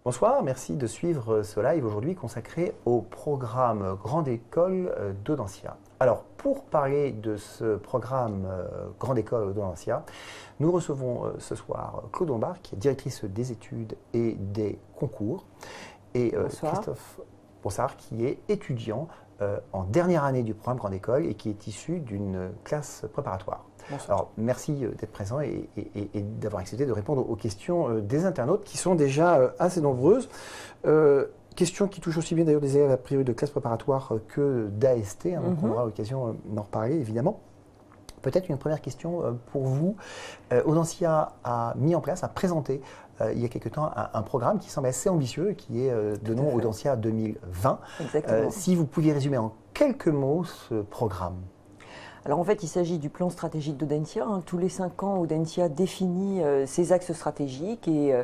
Bonsoir, merci de suivre ce live aujourd'hui consacré au programme Grande École d'Audencia. Alors, pour parler de ce programme Grande École d'Audencia, nous recevons ce soir Claude Ombard, qui est directrice des études et des concours, et Christophe Brossard, qui est étudiant en dernière année du programme Grande École et qui est issu d'une classe préparatoire. Bonsoir. Alors, merci d'être présent et d'avoir accepté de répondre aux questions des internautes qui sont déjà assez nombreuses. Questions qui touchent aussi bien d'ailleurs des élèves a priori de classe préparatoire que d'AST, hein, donc on aura l'occasion d'en reparler évidemment. Peut-être une première question pour vous. Audencia a mis en place, a présenté il y a quelque temps un programme qui semble assez ambitieux, qui est de nom Audencia 2020. Exactement. Si vous pouviez résumer en quelques mots ce programme. Alors en fait, il s'agit du plan stratégique d'Audencia. Tous les 5 ans, Audencia définit ses axes stratégiques et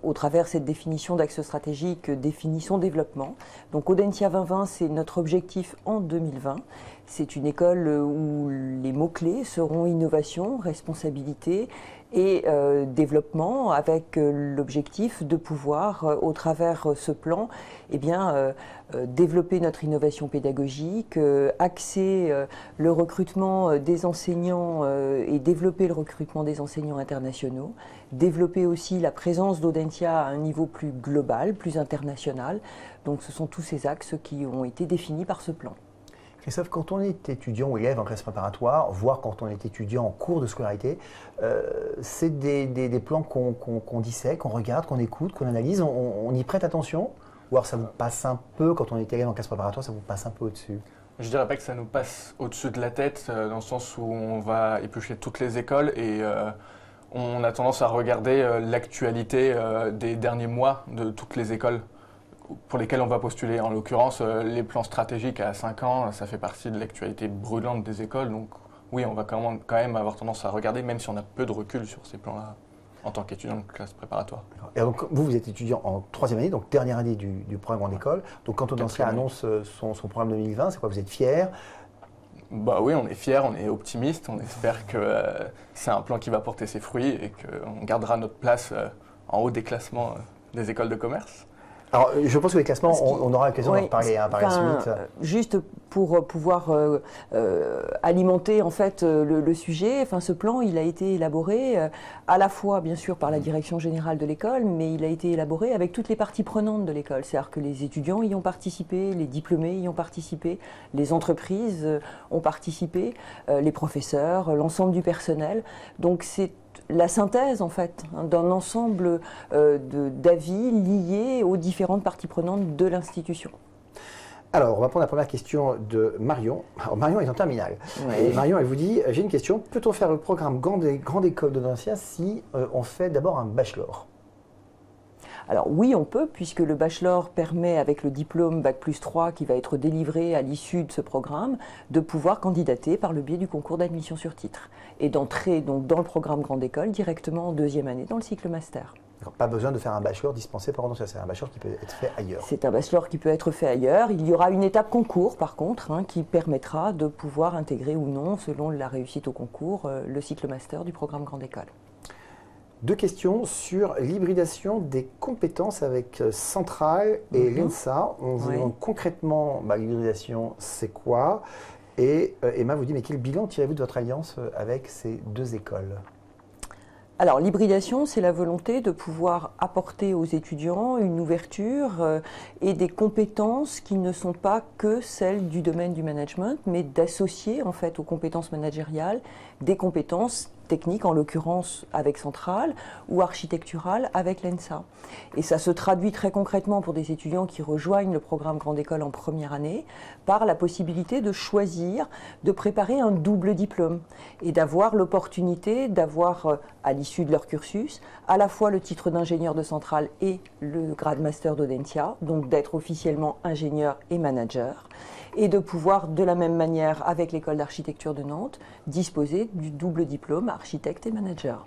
au travers de cette définition d'axes stratégiques, définit son développement. Donc Audencia 2020, c'est notre objectif en 2020. C'est une école où les mots-clés seront innovation, responsabilité et développement, avec l'objectif de pouvoir, au travers ce plan, développer notre innovation pédagogique, axer le recrutement des enseignants et développer le recrutement des enseignants internationaux, développer aussi la présence d'Audencia à un niveau plus global, plus international. Donc ce sont tous ces axes qui ont été définis par ce plan. Christophe, quand on est étudiant ou élève en classe préparatoire, voire quand on est étudiant en cours de scolarité, c'est des plans qu'on dissèque, qu'on regarde, qu'on écoute, qu'on analyse, on y prête attention? Ou alors ça vous passe un peu, quand on est élève en classe préparatoire, ça vous passe un peu au-dessus? Je dirais pas que ça nous passe au-dessus de la tête, dans le sens où on va éplucher toutes les écoles et on a tendance à regarder l'actualité des derniers mois de toutes les écoles pour lesquelles on va postuler. En l'occurrence, les plans stratégiques à 5 ans, ça fait partie de l'actualité brûlante des écoles. Donc oui, on va quand même avoir tendance à regarder, même si on a peu de recul sur ces plans-là, en tant qu'étudiant de classe préparatoire. Et donc vous êtes étudiant en 3e année, donc dernière année du programme Grande École. Donc quand Audencia annonce son programme 2020, c'est quoi? Vous êtes fiers? Bah oui, on est fiers, on est optimistes, on espère que c'est un plan qui va porter ses fruits et qu'on gardera notre place en haut des classements des écoles de commerce. Alors, je pense que les classements, on aura l'occasion d'en reparler par la suite. Juste pour pouvoir alimenter en fait le sujet, ce plan, il a été élaboré à la fois, bien sûr, par la direction générale de l'école, mais il a été élaboré avec toutes les parties prenantes de l'école. C'est-à-dire que les étudiants y ont participé, les diplômés y ont participé, les entreprises ont participé, les professeurs, l'ensemble du personnel. Donc, c'est la synthèse en fait d'un ensemble d'avis liés aux différentes parties prenantes de l'institution. Alors, on va prendre la première question de Marion. Alors, Marion est en terminale. Oui. Et Marion, elle vous dit, j'ai une question, peut-on faire le programme Grande École d'Audencia si on fait d'abord un bachelor? Alors oui, on peut, puisque le bachelor permet, avec le diplôme Bac+3 qui va être délivré à l'issue de ce programme, de pouvoir candidater par le biais du concours d'admission sur titre et d'entrer donc dans le programme Grande École directement en 2e année dans le cycle master. Alors, pas besoin de faire un bachelor dispensé par Audencia, c'est un bachelor qui peut être fait ailleurs. C'est un bachelor qui peut être fait ailleurs. Il y aura une étape concours par contre qui permettra de pouvoir intégrer ou non, selon la réussite au concours, le cycle master du programme Grande École. 2 questions sur l'hybridation des compétences avec Centrale et l'ENSA. On vous demande concrètement, l'hybridation, c'est quoi? Et Emma vous dit, mais quel bilan tirez-vous de votre alliance avec ces 2 écoles? Alors, l'hybridation, c'est la volonté de pouvoir apporter aux étudiants une ouverture et des compétences qui ne sont pas que celles du domaine du management, mais d'associer en fait aux compétences managériales des compétences techniques, en l'occurrence avec Centrale, ou architecturales avec l'ENSA. Et ça se traduit très concrètement pour des étudiants qui rejoignent le programme Grande École en première année par la possibilité de choisir de préparer un double diplôme et d'avoir l'opportunité d'avoir à l'issue de leur cursus à la fois le titre d'ingénieur de Centrale et le grade master d'Audencia, donc d'être officiellement ingénieur et manager, et de pouvoir de la même manière avec l'école d'architecture de Nantes disposer du double diplôme architecte et manager.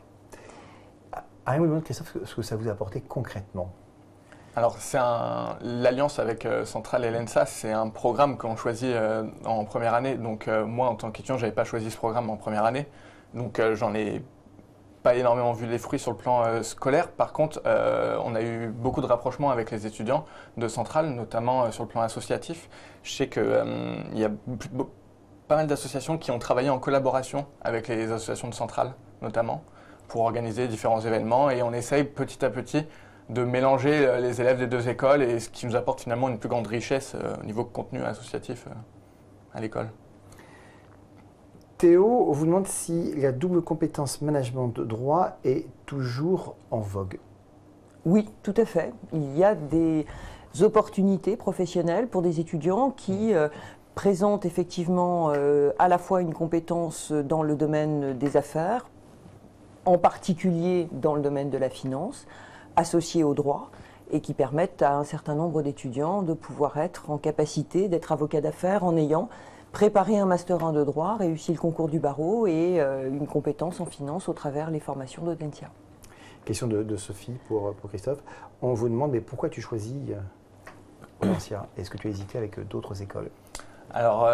À un moment, Christophe, ce que ça vous a apporté concrètement? Alors, l'alliance avec Centrale et l'ENSA, c'est un programme qu'on choisit en première année. Donc, moi, en tant qu'étudiant, je n'avais pas choisi ce programme en première année. Donc, j'en ai pas énormément vu les fruits sur le plan scolaire. Par contre, on a eu beaucoup de rapprochements avec les étudiants de Centrale, notamment sur le plan associatif. Je sais qu'il y a pas mal d'associations qui ont travaillé en collaboration avec les associations de Centrale, notamment, pour organiser différents événements. Et on essaye petit à petit de mélanger les élèves des deux écoles, et ce qui nous apporte finalement une plus grande richesse au niveau contenu associatif à l'école. Théo vous demande si la double compétence management de droit est toujours en vogue. Oui, tout à fait. Il y a des opportunités professionnelles pour des étudiants qui présentent effectivement à la fois une compétence dans le domaine des affaires, en particulier dans le domaine de la finance, associée au droit, et qui permettent à un certain nombre d'étudiants de pouvoir être en capacité d'être avocat d'affaires en ayant préparé un Master 1 de droit, réussi le concours du barreau et une compétence en finance au travers les formations d'Audencia. Question de Sophie pour Christophe. On vous demande mais pourquoi tu choisis Audencia? Est-ce que tu as hésité avec d'autres écoles? Alors,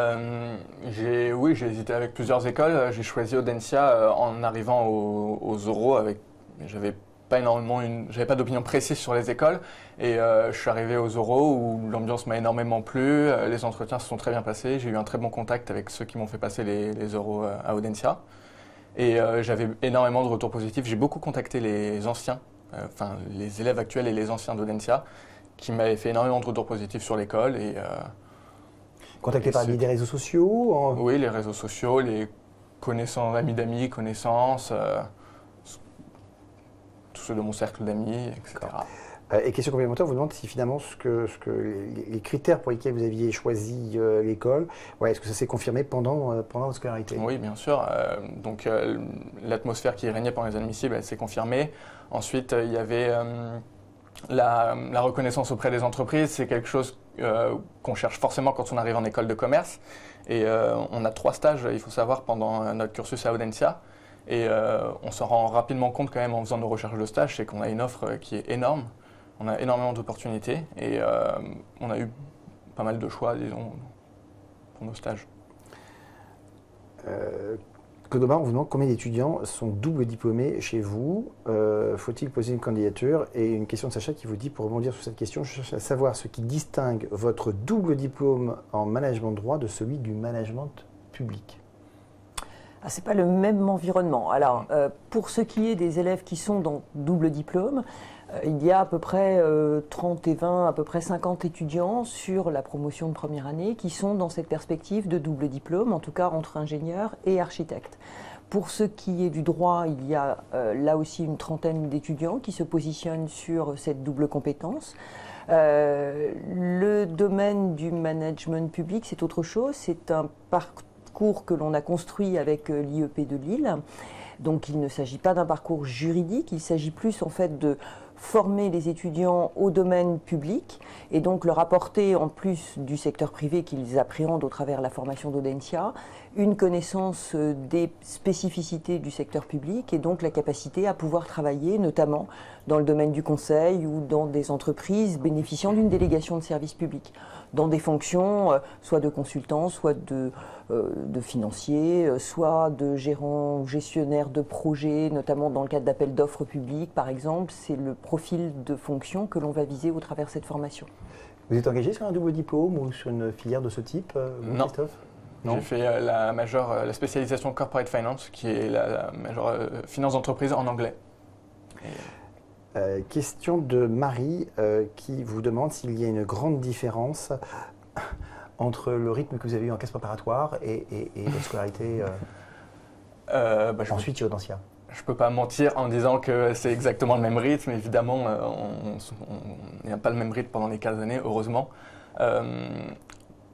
oui, j'ai hésité avec plusieurs écoles. J'ai choisi Audencia en arrivant aux oraux. J'avais pas d'opinion précise sur les écoles. Et je suis arrivé aux oraux où l'ambiance m'a énormément plu. Les entretiens se sont très bien passés. J'ai eu un très bon contact avec ceux qui m'ont fait passer les oraux à Audencia. Et j'avais énormément de retours positifs. J'ai beaucoup contacté les anciens, les élèves actuels et les anciens d'Audencia, qui m'avaient fait énormément de retours positifs sur l'école. Contacté par des réseaux sociaux Oui, les réseaux sociaux, les connaissances, amis d'amis, connaissances, tous ceux de mon cercle d'amis, etc. Et question complémentaire, on vous demande si finalement les critères pour lesquels vous aviez choisi l'école, est-ce que ça s'est confirmé pendant votre scolarité? Oui, bien sûr. Donc l'atmosphère qui régnait pendant les admissibles, elle s'est confirmée. Ensuite, il y avait la reconnaissance auprès des entreprises. C'est quelque chose qu'on cherche forcément quand on arrive en école de commerce. Et on a 3 stages, il faut savoir, pendant notre cursus à Audencia. Et on s'en rend rapidement compte quand même en faisant nos recherches de stage, c'est qu'on a une offre qui est énorme. On a énormément d'opportunités et on a eu pas mal de choix, disons, pour nos stages. Codomar, on vous demande combien d'étudiants sont double diplômés chez vous? Faut-il poser une candidature? Et une question de Sacha qui vous dit, pour rebondir sur cette question, je cherche à savoir ce qui distingue votre double diplôme en management de droit de celui du management public. Ce n'est pas le même environnement. Alors, pour ce qui est des élèves qui sont dans double diplôme, il y a à peu près 30 et 20, à peu près 50 étudiants sur la promotion de première année qui sont dans cette perspective de double diplôme, en tout cas entre ingénieur et architecte. Pour ce qui est du droit, il y a là aussi une trentaine d'étudiants qui se positionnent sur cette double compétence. Le domaine du management public, c'est autre chose, c'est un parcours que l'on a construit avec l'IEP de Lille. Donc il ne s'agit pas d'un parcours juridique, il s'agit plus en fait de former les étudiants au domaine public et donc leur apporter, en plus du secteur privé qu'ils appréhendent au travers de la formation d'Audencia, une connaissance des spécificités du secteur public et donc la capacité à pouvoir travailler notamment dans le domaine du conseil ou dans des entreprises bénéficiant d'une délégation de services publics, dans des fonctions soit de consultant, soit de financier, soit de gérant ou gestionnaire de projets, notamment dans le cadre d'appels d'offres publics par exemple. C'est le profil de fonction que l'on va viser au travers de cette formation. Vous êtes engagé sur un double diplôme ou sur une filière de ce type, non. Christophe? Non. J'ai fait la spécialisation Corporate Finance, qui est la majeure finance d'entreprise en anglais. Question de Marie qui vous demande s'il y a une grande différence entre le rythme que vous avez eu en classe préparatoire et votre scolarité ensuite chez Audencia. Je ne peux pas mentir en disant que c'est exactement le même rythme. Évidemment, on n'a pas le même rythme pendant les 15 années, heureusement.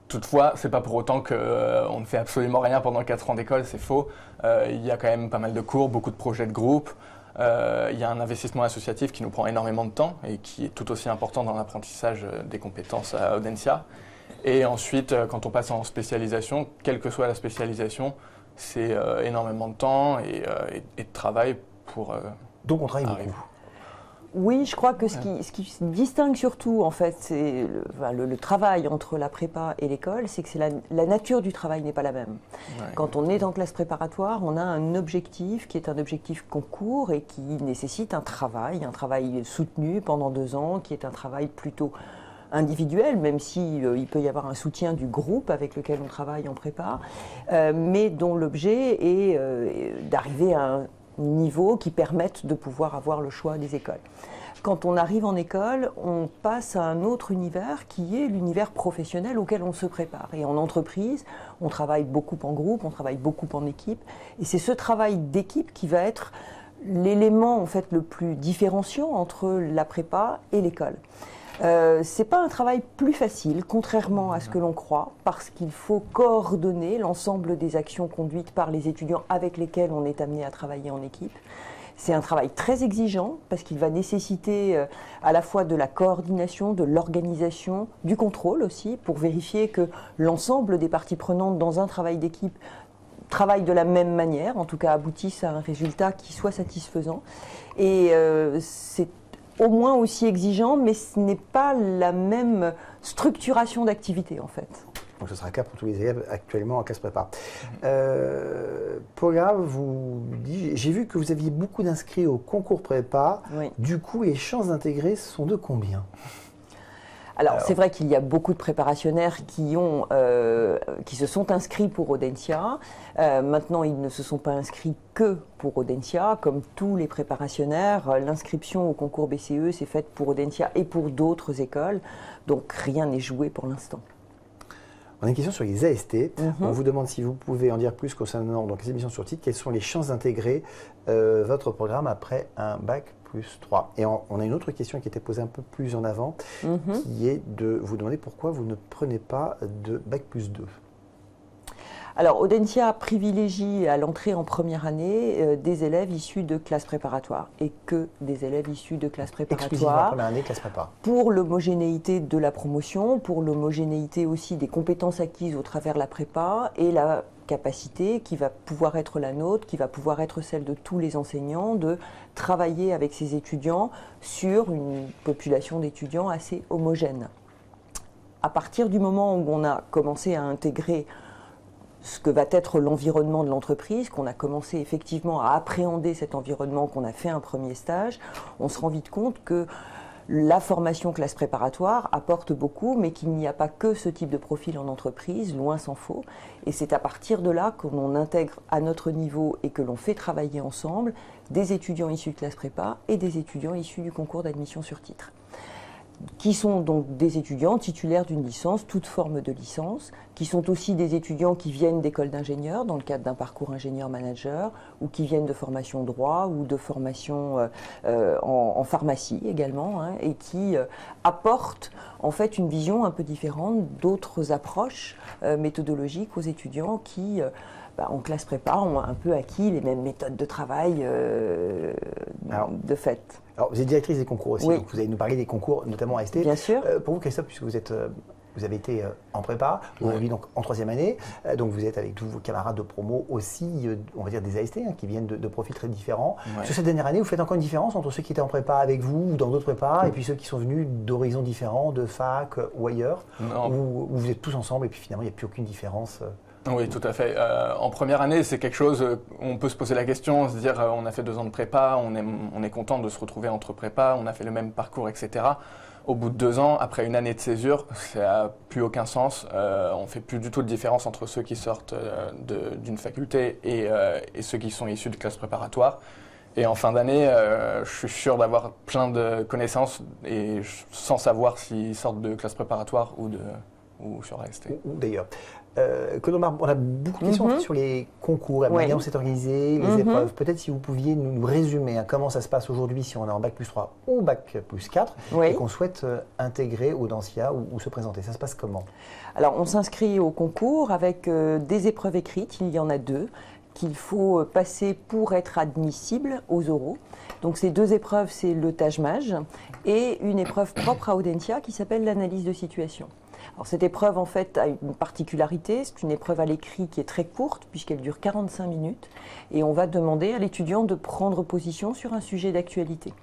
Toutefois, ce n'est pas pour autant qu'on ne fait absolument rien pendant 4 ans d'école, c'est faux. Il y a quand même pas mal de cours, beaucoup de projets de groupe. Il y a un investissement associatif qui nous prend énormément de temps et qui est tout aussi important dans l'apprentissage des compétences à Audencia. Et ensuite, quand on passe en spécialisation, quelle que soit la spécialisation, c'est énormément de temps et de travail pour Donc on travaille beaucoup. Oui, je crois que ce qui se distingue surtout, en fait, c'est le travail entre la prépa et l'école, c'est que la nature du travail n'est pas la même. Ouais. Quand on est en classe préparatoire, on a un objectif qui est un objectif concours et qui nécessite un travail soutenu pendant 2 ans, qui est un travail plutôt individuel, même si il peut y avoir un soutien du groupe avec lequel on travaille en prépa, mais dont l'objet est d'arriver à un niveau qui permette de pouvoir avoir le choix des écoles. Quand on arrive en école, on passe à un autre univers qui est l'univers professionnel auquel on se prépare. Et en entreprise, on travaille beaucoup en groupe, on travaille beaucoup en équipe, et c'est ce travail d'équipe qui va être l'élément en fait le plus différenciant entre la prépa et l'école. C'est pas un travail plus facile, contrairement à ce que l'on croit, parce qu'il faut coordonner l'ensemble des actions conduites par les étudiants avec lesquels on est amené à travailler en équipe. C'est un travail très exigeant, parce qu'il va nécessiter à la fois de la coordination, de l'organisation, du contrôle aussi, pour vérifier que l'ensemble des parties prenantes dans un travail d'équipe travaillent de la même manière, en tout cas aboutissent à un résultat qui soit satisfaisant. Et c'est au moins aussi exigeant, mais ce n'est pas la même structuration d'activité en fait. Donc ce sera le cas pour tous les élèves actuellement en classe prépa. Paula, j'ai vu que vous aviez beaucoup d'inscrits au concours prépa. Oui. Du coup, les chances d'intégrer sont de combien ? Alors, c'est vrai qu'il y a beaucoup de préparationnaires qui se sont inscrits pour Audencia. Maintenant, ils ne se sont pas inscrits que pour Audencia. Comme tous les préparationnaires, l'inscription au concours BCE s'est faite pour Audencia et pour d'autres écoles. Donc, rien n'est joué pour l'instant. On a une question sur les AST. On vous demande si vous pouvez en dire plus concernant les émissions sur titre. Quelles sont les chances d'intégrer votre programme après un bac+3 ? Et on a une autre question qui était posée un peu plus en avant, qui est de vous demander pourquoi vous ne prenez pas de bac+2. Alors, Audencia privilégie à l'entrée en première année des élèves issus de classes préparatoires et que des élèves issus de classes préparatoires. Exclusivement première année, classe prépa. Pour l'homogénéité de la promotion, pour l'homogénéité aussi des compétences acquises au travers de la prépa et la capacité qui va pouvoir être la nôtre, qui va pouvoir être celle de tous les enseignants, de travailler avec ces étudiants sur une population d'étudiants assez homogène. À partir du moment où on a commencé à intégrer ce que va être l'environnement de l'entreprise, qu'on a commencé effectivement à appréhender cet environnement, qu'on a fait un premier stage, on se rend vite compte que la formation classe préparatoire apporte beaucoup, mais qu'il n'y a pas que ce type de profil en entreprise, loin s'en faut. Et c'est à partir de là qu'on intègre à notre niveau et que l'on fait travailler ensemble des étudiants issus de classe prépa et des étudiants issus du concours d'admission sur titre, qui sont donc des étudiants titulaires d'une licence, toute forme de licence, qui sont aussi des étudiants qui viennent d'écoles d'ingénieurs dans le cadre d'un parcours ingénieur-manager, ou qui viennent de formation droit ou de formation en pharmacie également, et qui apportent en fait une vision un peu différente d'autres approches méthodologiques aux étudiants qui en classe prépa ont un peu acquis les mêmes méthodes de travail de fait. Alors, vous êtes directrice des concours aussi, donc vous allez nous parler des concours, notamment AST. Bien sûr. Pour vous, Christophe, puisque vous avez été en prépa, aujourd'hui donc en 3e année, donc vous êtes avec tous vos camarades de promo aussi, on va dire des AST, qui viennent de profils très différents. Sur cette dernière année, vous faites encore une différence entre ceux qui étaient en prépa avec vous ou dans d'autres prépas, et puis ceux qui sont venus d'horizons différents, de fac ou ailleurs, où vous êtes tous ensemble et puis finalement il n'y a plus aucune différence Oui, tout à fait. En première année, c'est quelque chose, on peut se poser la question, se dire on a fait 2 ans de prépa, on est content de se retrouver entre prépa, on a fait le même parcours, etc. Au bout de 2 ans, après une année de césure, ça n'a plus aucun sens. On ne fait plus du tout de différence entre ceux qui sortent d'une faculté et ceux qui sont issus de classes préparatoires. Et en fin d'année, je suis sûr d'avoir plein de connaissances et sans savoir s'ils sortent de classe préparatoire ou sur AST. Ou d'ailleurs. On a beaucoup de questions sur les concours, la manière dont c'est organisé, les épreuves. Peut-être si vous pouviez nous résumer comment ça se passe aujourd'hui si on est en bac+3 ou bac+4 et qu'on souhaite intégrer Audencia ou se présenter. Ça se passe comment ? Alors, on s'inscrit au concours avec des épreuves écrites. Il y en a 2 qu'il faut passer pour être admissible aux oraux. Donc ces 2 épreuves, c'est le TAJMAJ et une épreuve propre à Audencia qui s'appelle l'analyse de situation. Alors cette épreuve en fait a une particularité, c'est une épreuve à l'écrit qui est très courte puisqu'elle dure 45 minutes et on va demander à l'étudiant de prendre position sur un sujet d'actualité.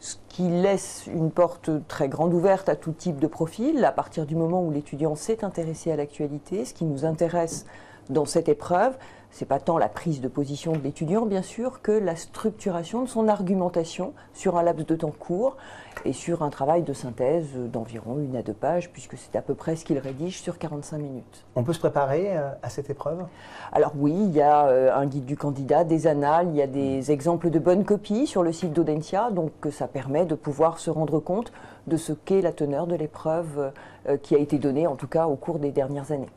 ce qui laisse une porte très grande ouverte à tout type de profil. À partir du moment où l'étudiant s'est intéressé à l'actualité, ce qui nous intéresse dans cette épreuve, ce n'est pas tant la prise de position de l'étudiant, bien sûr, que la structuration de son argumentation sur un laps de temps court et sur un travail de synthèse d'environ 1 à 2 pages, puisque c'est à peu près ce qu'il rédige sur 45 minutes. On peut se préparer à cette épreuve? Alors oui, il y a un guide du candidat, des annales, il y a des exemples de bonnes copies sur le site d'Audencia, donc ça permet de pouvoir se rendre compte de ce qu'est la teneur de l'épreuve qui a été donnée, en tout cas au cours des dernières années.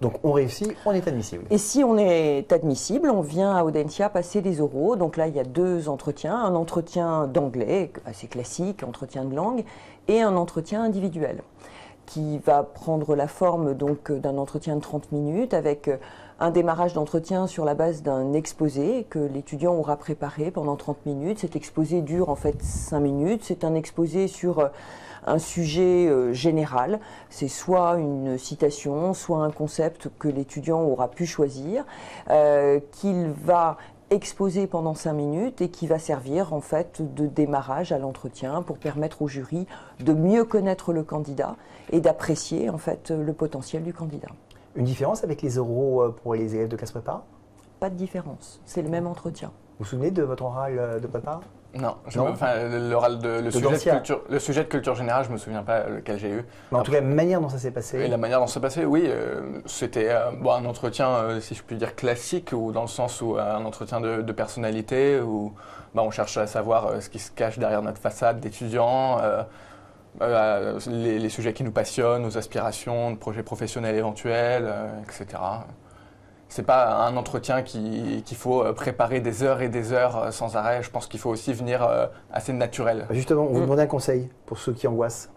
Donc on réussit, on est admissible. Et si on est admissible, on vient à Audencia passer les oraux. Donc là, il y a 2 entretiens, un entretien d'anglais, assez classique, entretien de langue, et un entretien individuel, qui va prendre la forme donc d'un entretien de 30 minutes avec un démarrage d'entretien sur la base d'un exposé que l'étudiant aura préparé pendant 30 minutes. Cet exposé dure en fait 5 minutes. C'est un exposé sur un sujet général. C'est soit une citation, soit un concept que l'étudiant aura pu choisir, qu'il va exposer pendant 5 minutes et qui va servir en fait de démarrage à l'entretien pour permettre au jury de mieux connaître le candidat et d'apprécier en fait le potentiel du candidat. Une différence avec les oraux pour les élèves de classe prépa? Pas de différence, c'est le même entretien. Vous vous souvenez de votre oral de prépa? Non, Non. Le sujet de culture générale, je ne me souviens pas lequel j'ai eu. Mais en tout cas, la manière dont ça s'est passé. Et la manière dont ça s'est passé, oui, c'était un entretien, si je puis dire, classique, ou dans le sens où un entretien de personnalité, où on cherche à savoir ce qui se cache derrière notre façade d'étudiants, les sujets qui nous passionnent, nos aspirations, nos projets professionnels éventuels, etc. C'est pas un entretien qu'il faut préparer des heures et des heures sans arrêt. Je pense qu'il faut aussi venir assez naturel. Justement, on vous demande un conseil pour ceux qui angoissent.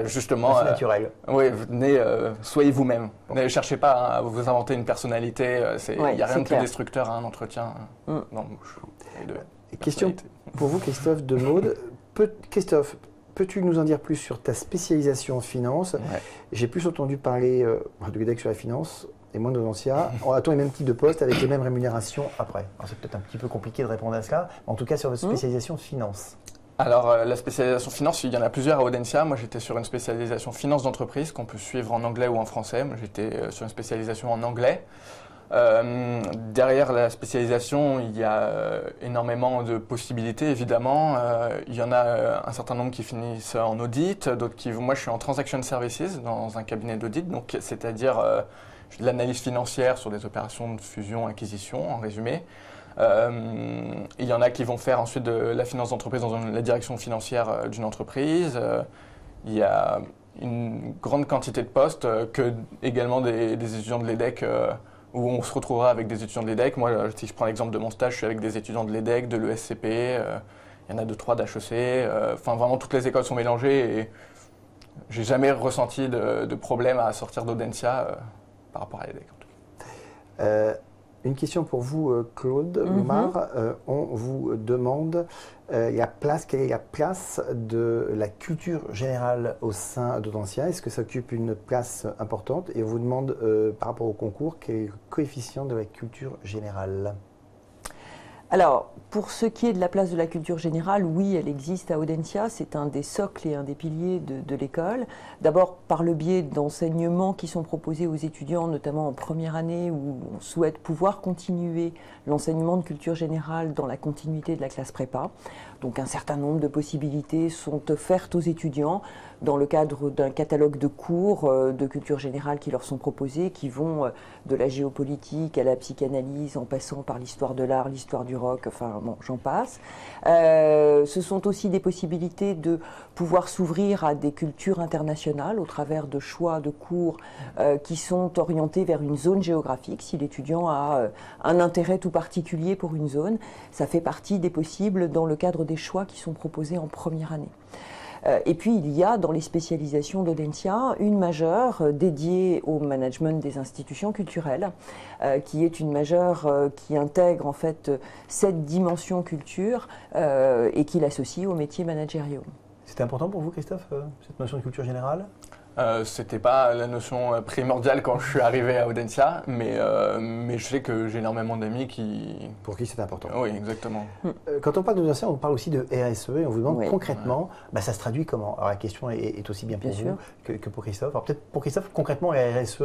Justement, C'est naturel. Oui, venez, soyez vous-même. Ne cherchez pas à vous inventer une personnalité. Il n'y a rien de plus destructeur à un entretien d'embauche. Question pour vous, Christophe Demaude. Christophe, peux-tu nous en dire plus sur ta spécialisation en finance? J'ai plus entendu parler de l'EDEC sur la finance et moins d'Audencia. A-t-on les mêmes types de postes avec les mêmes rémunérations après? C'est peut-être un petit peu compliqué de répondre à cela, mais en tout cas sur votre spécialisation finance. Alors, la spécialisation finance, il y en a plusieurs à Audencia. Moi, j'étais sur une spécialisation finance d'entreprise qu'on peut suivre en anglais ou en français. Moi, j'étais sur une spécialisation en anglais. Derrière la spécialisation, il y a énormément de possibilités, évidemment. Il y en a un certain nombre qui finissent en audit, d'autres qui... Moi, je suis en transaction services dans un cabinet d'audit, donc c'est-à-dire de l'analyse financière sur des opérations de fusion, acquisition, en résumé. Il y en a qui vont faire ensuite de la finance d'entreprise dans la direction financière d'une entreprise. Il y a une grande quantité de postes, que également des étudiants de l'EDEC, où on se retrouvera avec des étudiants de l'EDEC. Moi, si je prends l'exemple de mon stage, je suis avec des étudiants de l'EDEC, de l'ESCP, il y en a 2-3 d'HEC. Enfin, vraiment, toutes les écoles sont mélangées et j'ai jamais ressenti de problème à sortir d'Audencia par rapport à l'EDEC. Une question pour vous, Claude Lomar. On vous demande quelle est la place de la culture générale au sein d'Audencia? Est-ce que ça occupe une place importante? Et on vous demande, par rapport au concours, quel est le coefficient de la culture générale? Alors, pour ce qui est de la place de la culture générale, oui, elle existe à Audencia. C'est un des socles et un des piliers de l'école. D'abord, par le biais d'enseignements qui sont proposés aux étudiants, notamment en première année, où on souhaite pouvoir continuer l'enseignement de culture générale dans la continuité de la classe prépa. Donc, un certain nombre de possibilités sont offertes aux étudiants dans le cadre d'un catalogue de cours de culture générale qui leur sont proposés, qui vont de la géopolitique à la psychanalyse, en passant par l'histoire de l'art, l'histoire du rock, enfin bon, j'en passe. Ce sont aussi des possibilités de pouvoir s'ouvrir à des cultures internationales au travers de choix de cours qui sont orientés vers une zone géographique. Si l'étudiant a un intérêt tout particulier pour une zone, ça fait partie des possibles dans le cadre des choix qui sont proposés en première année. Et puis, il y a dans les spécialisations d'Audencia une majeure dédiée au management des institutions culturelles, qui est une majeure qui intègre en fait cette dimension culture et qui l'associe aux métiers managériaux. C'était important pour vous, Christophe, cette notion de culture générale? C'était pas la notion primordiale quand je suis arrivé à Audencia, mais je sais que j'ai énormément d'amis qui... Pour qui c'est important. Oui, exactement. Quand on parle d'Audencia, on parle aussi de RSE et on vous demande Oui. concrètement, ça se traduit comment? Alors la question est aussi bien pour Bien vous sûr. que pour Christophe. Alors peut-être pour Christophe, concrètement, la RSE,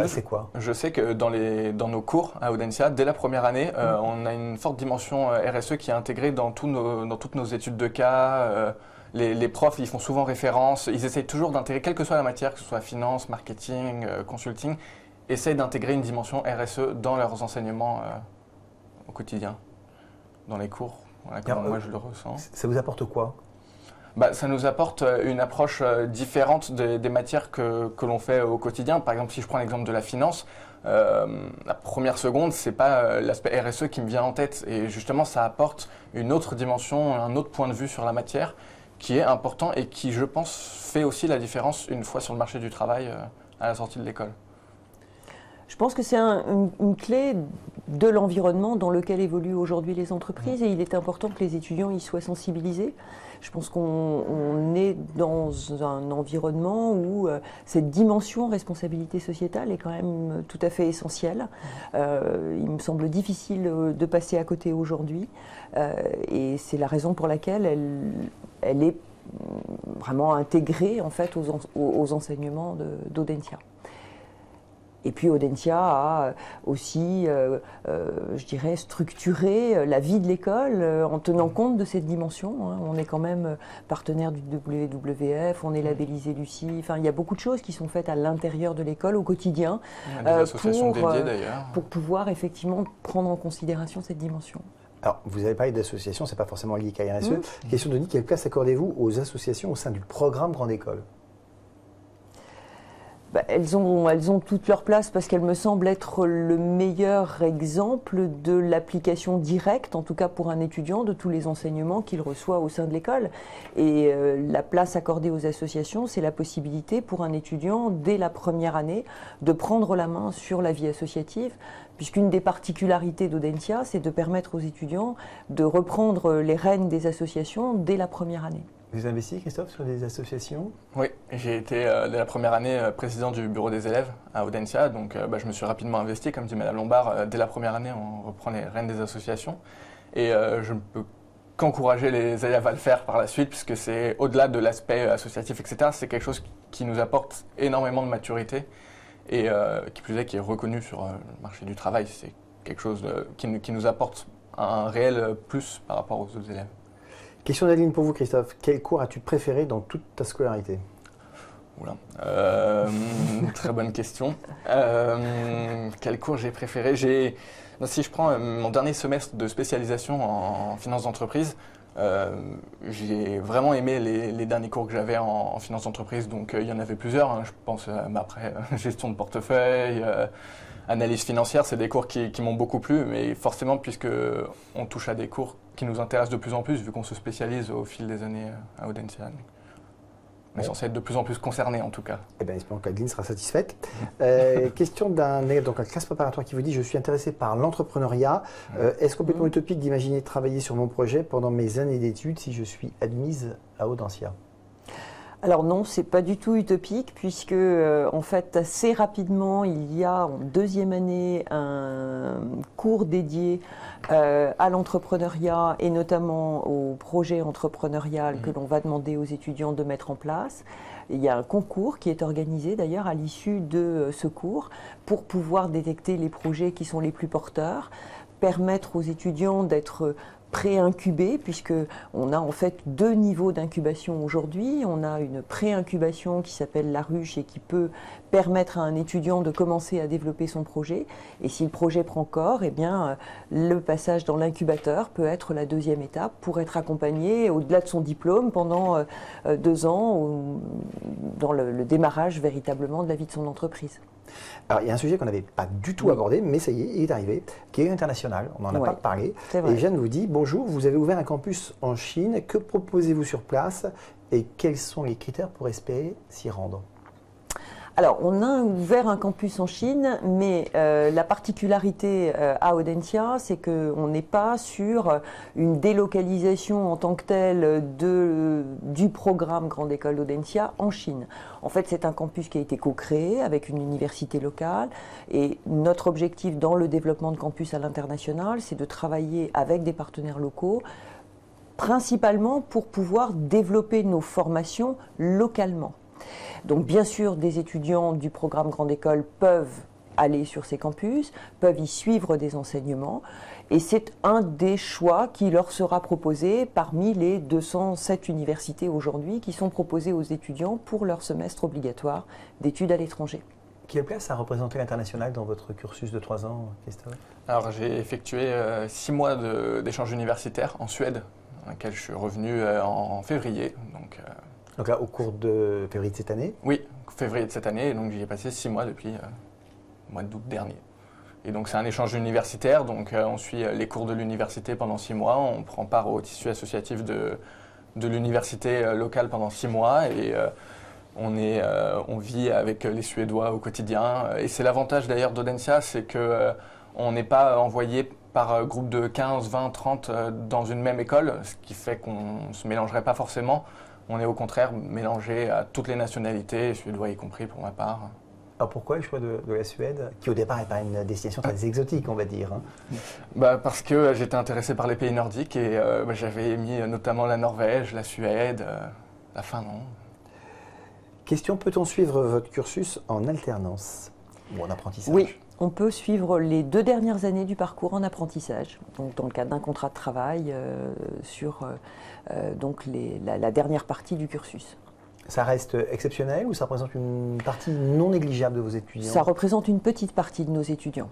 c'est quoi? Je sais que dans nos cours à Audencia, dès la première année, on a une forte dimension RSE qui est intégrée dans toutes nos études de cas. Les profs, ils font souvent référence, ils essayent toujours d'intégrer, quelle que soit la matière, que ce soit finance, marketing, consulting, essayent d'intégrer une dimension RSE dans leurs enseignements au quotidien, dans les cours. Voilà, comment moi je le ressens. Ça vous apporte quoi? Ça nous apporte une approche différente des matières que l'on fait au quotidien. Par exemple, si je prends l'exemple de la finance, la première seconde, c'est pas l'aspect RSE qui me vient en tête. Et justement, ça apporte une autre dimension, un autre point de vue sur la matière qui est important et qui, je pense, fait aussi la différence une fois sur le marché du travail à la sortie de l'école. Je pense que c'est une clé de l'environnement dans lequel évoluent aujourd'hui les entreprises et il est important que les étudiants y soient sensibilisés. Je pense qu'on est dans un environnement où cette dimension responsabilité sociétale est quand même tout à fait essentielle. Il me semble difficile de passer à côté aujourd'hui et c'est la raison pour laquelle elle est vraiment intégrée en fait aux enseignements d'Audencia. Et puis Audencia a aussi, je dirais, structuré la vie de l'école en tenant compte de cette dimension. On est quand même partenaire du WWF, on est labellisé Lucie. Enfin, il y a beaucoup de choses qui sont faites à l'intérieur de l'école au quotidien des associations dédiées d'ailleurs. Pour pouvoir effectivement prendre en considération cette dimension. Alors, vous avez parlé d'associations, c'est pas forcément lié qu'à RSE. Question de Denis, quelle place accordez-vous aux associations au sein du programme Grande École? Elles ont toute leur place parce qu'elles me semblent être le meilleur exemple de l'application directe, en tout cas pour un étudiant, de tous les enseignements qu'il reçoit au sein de l'école. Et la place accordée aux associations, c'est la possibilité pour un étudiant, dès la première année, de prendre la main sur la vie associative, puisqu'une des particularités d'Audencia, c'est de permettre aux étudiants de reprendre les rênes des associations dès la première année. Vous avez investi, Christophe, sur des associations? Oui, j'ai été dès la première année président du bureau des élèves à Audencia, donc je me suis rapidement investi, comme dit Madame Lombard, dès la première année on reprend les rênes des associations et je ne peux qu'encourager les élèves à le faire par la suite puisque c'est au-delà de l'aspect associatif, etc., c'est quelque chose qui nous apporte énormément de maturité et qui plus est qui est reconnu sur le marché du travail, c'est quelque chose qui nous apporte un réel plus par rapport aux autres élèves. Question d'Adeline pour vous, Christophe. Quel cours as-tu préféré dans toute ta scolarité? Oula, très bonne question. Quel cours j'ai préféré? Si je prends mon dernier semestre de spécialisation en finance d'entreprise, j'ai vraiment aimé les derniers cours que j'avais en finance d'entreprise. Donc il y en avait plusieurs. Je pense après gestion de portefeuille, analyse financière, c'est des cours qui m'ont beaucoup plu. Mais forcément, puisque on touche à des cours qui nous intéressent de plus en plus, vu qu'on se spécialise au fil des années à Audencia. On est censé être de plus en plus concerné en tout cas. Eh bien, espérons qu'Adeline sera satisfaite. Question d'un élève, donc un classe préparatoire qui vous dit « Je suis intéressé par l'entrepreneuriat. Est-ce complètement utopique d'imaginer travailler sur mon projet pendant mes années d'études si je suis admise à Audencia ?» Alors non, c'est pas du tout utopique puisque en fait assez rapidement il y a en deuxième année un cours dédié à l'entrepreneuriat et notamment au projet entrepreneurial que l'on va demander aux étudiants de mettre en place. Il y a un concours qui est organisé d'ailleurs à l'issue de ce cours pour pouvoir détecter les projets qui sont les plus porteurs, permettre aux étudiants d'être pré-incubés, puisqu'on a en fait deux niveaux d'incubation aujourd'hui. On a une pré-incubation qui s'appelle la ruche et qui peut permettre à un étudiant de commencer à développer son projet. Et si le projet prend corps, eh bien, le passage dans l'incubateur peut être la deuxième étape pour être accompagné au-delà de son diplôme pendant 2 ans dans le démarrage véritablement de la vie de son entreprise. Alors, il y a un sujet qu'on n'avait pas du tout abordé, mais ça y est, il est arrivé, qui est international. On n'en a pas parlé. Et Jeanne vous dit, bonjour, vous avez ouvert un campus en Chine. Que proposez-vous sur place et quels sont les critères pour espérer s'y rendre? Alors, on a ouvert un campus en Chine, mais la particularité à Audencia, c'est qu'on n'est pas sur une délocalisation en tant que telle du programme Grande École d'Audencia en Chine. En fait, c'est un campus qui a été co-créé avec une université locale, et notre objectif dans le développement de campus à l'international, c'est de travailler avec des partenaires locaux, principalement pour pouvoir développer nos formations localement. Donc bien sûr, des étudiants du programme Grande École peuvent aller sur ces campus, peuvent y suivre des enseignements, et c'est un des choix qui leur sera proposé parmi les 207 universités aujourd'hui qui sont proposées aux étudiants pour leur semestre obligatoire d'études à l'étranger. Quelle place a représenté l'international dans votre cursus de 3 ans, Christophe? Alors j'ai effectué 6 mois d'échange universitaire en Suède, dans lequel je suis revenu en février. Donc là, au cours de février de cette année? Oui, février de cette année, et donc j'y ai passé 6 mois depuis le mois d'août dernier. Et donc c'est un échange universitaire, donc on suit les cours de l'université pendant 6 mois, on prend part au tissu associatif de l'université locale pendant 6 mois, et on vit avec les Suédois au quotidien. Et c'est l'avantage d'ailleurs d'Audencia, c'est qu'on n'est pas envoyé par groupe de 15, 20, 30 dans une même école, ce qui fait qu'on ne se mélangerait pas forcément. On est au contraire mélangé à toutes les nationalités, Suédois y compris pour ma part. Alors pourquoi le choix de la Suède, qui au départ n'est pas une destination très exotique, on va dire, hein? Parce que j'étais intéressé par les pays nordiques, et j'avais mis notamment la Norvège, la Suède, la Finlande. Question, peut-on suivre votre cursus en alternance ou en apprentissage? Oui, on peut suivre les 2 dernières années du parcours en apprentissage, donc dans le cadre d'un contrat de travail sur la dernière partie du cursus. Ça reste exceptionnel ou ça représente une partie non négligeable de vos étudiants? Ça représente une petite partie de nos étudiants.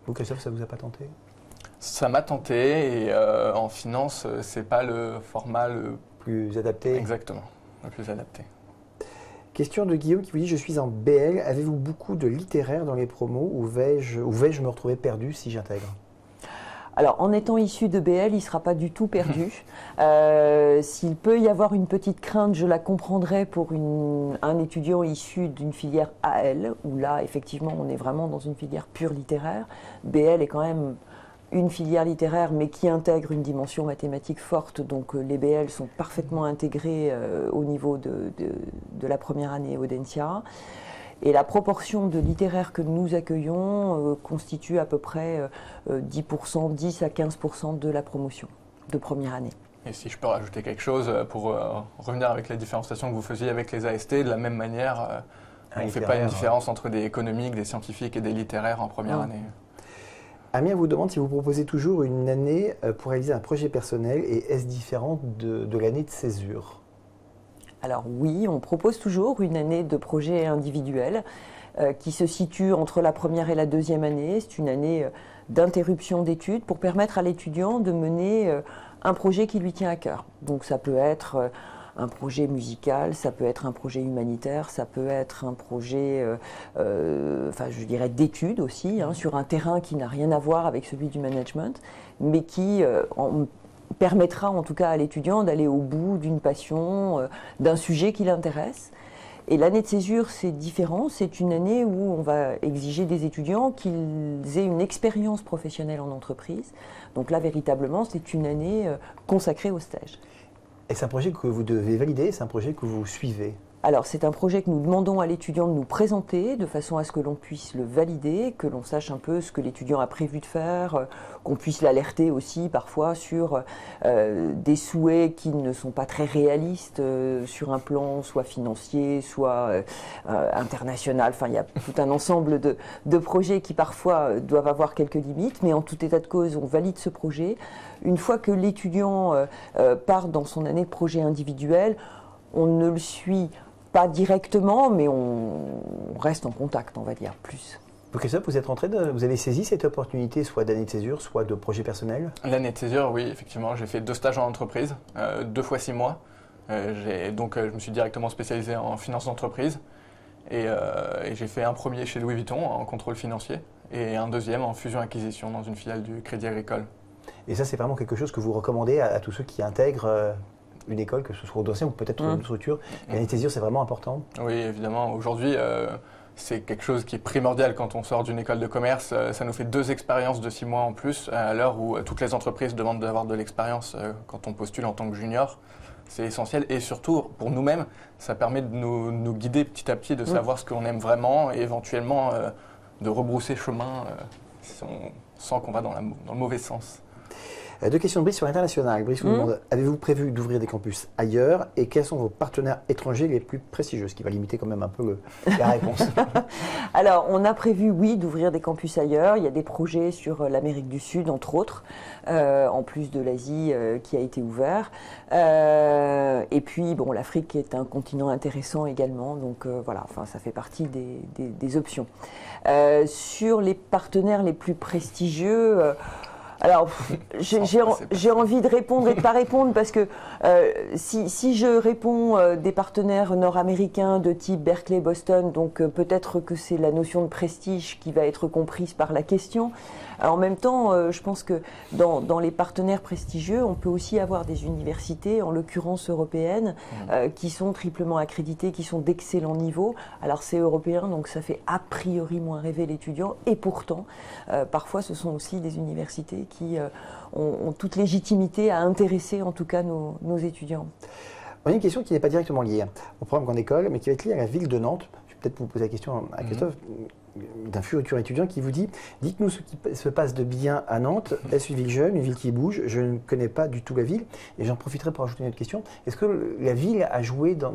Vous, Christophe, ça vous a pas tenté? Ça m'a tenté, et en finance, c'est pas le format le plus adapté? Exactement, le plus adapté. Question de Guillaume qui vous dit: je suis en BL, avez-vous beaucoup de littéraire dans les promos, ou vais-je me retrouver perdu si j'intègre? Alors, en étant issu de BL, il ne sera pas du tout perdu. S'il peut y avoir une petite crainte, je la comprendrai pour un étudiant issu d'une filière AL, où là, effectivement, on est vraiment dans une filière pure littéraire. BL est quand même une filière littéraire, mais qui intègre une dimension mathématique forte, donc les BL sont parfaitement intégrés au niveau de la première année Audencia. Et la proportion de littéraires que nous accueillons constitue à peu près 10%, 10 à 15% de la promotion de première année. Et si je peux rajouter quelque chose, pour revenir avec la différenciation que vous faisiez avec les AST, de la même manière, on ne fait pas une différence entre des économiques, des scientifiques et des littéraires en première année. Amir vous demande si vous proposez toujours une année pour réaliser un projet personnel, et est-ce différent de l'année de césure? Alors oui, on propose toujours une année de projet individuel qui se situe entre la première et la deuxième année. C'est une année d'interruption d'études pour permettre à l'étudiant de mener un projet qui lui tient à cœur. Donc ça peut être un projet musical, ça peut être un projet humanitaire, ça peut être un projet, je dirais d'études aussi, sur un terrain qui n'a rien à voir avec celui du management, mais qui permettra en tout cas à l'étudiant d'aller au bout d'une passion, d'un sujet qui l'intéresse. Et l'année de césure, c'est différent, c'est une année où on va exiger des étudiants qu'ils aient une expérience professionnelle en entreprise. Donc là, véritablement, c'est une année consacrée au stage. Et c'est un projet que vous devez valider, c'est un projet que vous suivez? Alors, c'est un projet que nous demandons à l'étudiant de nous présenter de façon à ce que l'on puisse le valider, que l'on sache un peu ce que l'étudiant a prévu de faire, qu'on puisse l'alerter aussi parfois sur des souhaits qui ne sont pas très réalistes sur un plan soit financier, soit international. Enfin, il y a tout un ensemble de projets qui parfois doivent avoir quelques limites, mais en tout état de cause, on valide ce projet. Une fois que l'étudiant part dans son année de projet individuel, on ne le suit pas directement, mais on reste en contact, on va dire, plus. Christophe, vous avez saisi cette opportunité, soit d'année de césure, soit de projet personnel? L'année de césure, oui, effectivement. J'ai fait 2 stages en entreprise, 2 fois 6 mois. Je me suis directement spécialisé en finance d'entreprise. Et j'ai fait un premier chez Louis Vuitton en contrôle financier et un deuxième en fusion-acquisition dans une filiale du Crédit Agricole. Et ça, c'est vraiment quelque chose que vous recommandez à tous ceux qui intègrent une école, que ce soit Audencia ou peut-être une structure, l'anesthésure, c'est vraiment important? Oui, évidemment. Aujourd'hui, c'est quelque chose qui est primordial quand on sort d'une école de commerce. Ça nous fait 2 expériences de 6 mois en plus, à l'heure où toutes les entreprises demandent d'avoir de l'expérience quand on postule en tant que junior. C'est essentiel et surtout pour nous-mêmes, ça permet de nous guider petit à petit, de savoir ce qu'on aime vraiment et éventuellement de rebrousser chemin si on sent qu'on va dans le mauvais sens. 2 questions de Brice sur l'international. Brice vous demande, avez-vous prévu d'ouvrir des campus ailleurs et quels sont vos partenaires étrangers les plus prestigieux? Ce qui va limiter quand même un peu la réponse. Alors, on a prévu, oui, d'ouvrir des campus ailleurs. Il y a des projets sur l'Amérique du Sud, entre autres, en plus de l'Asie qui a été ouvert. Et puis, bon, l'Afrique est un continent intéressant également. Donc, voilà, enfin, ça fait partie des options. Sur les partenaires les plus prestigieux... Alors, j'ai envie de répondre et de ne pas répondre parce que si je réponds des partenaires nord-américains de type Berkeley, Boston, donc peut-être que c'est la notion de prestige qui va être comprise par la question. En même temps, je pense que dans les partenaires prestigieux, on peut aussi avoir des universités, en l'occurrence européennes, qui sont triplement accréditées, qui sont d'excellents niveaux. Alors c'est européen, donc ça fait a priori moins rêver l'étudiant. Et pourtant, parfois, ce sont aussi des universités qui ont toute légitimité à intéresser en tout cas nos étudiants. On a une question qui n'est pas directement liée au programme Grande École, mais qui va être liée à la ville de Nantes. Je vais peut-être vous poser la question à Christophe, d'un futur étudiant qui vous dit « Dites-nous ce qui se passe de bien à Nantes. Est-ce une ville jeune, une ville qui bouge? Je ne connais pas du tout la ville. » Et j'en profiterai pour ajouter une autre question. Est-ce que la ville a joué dans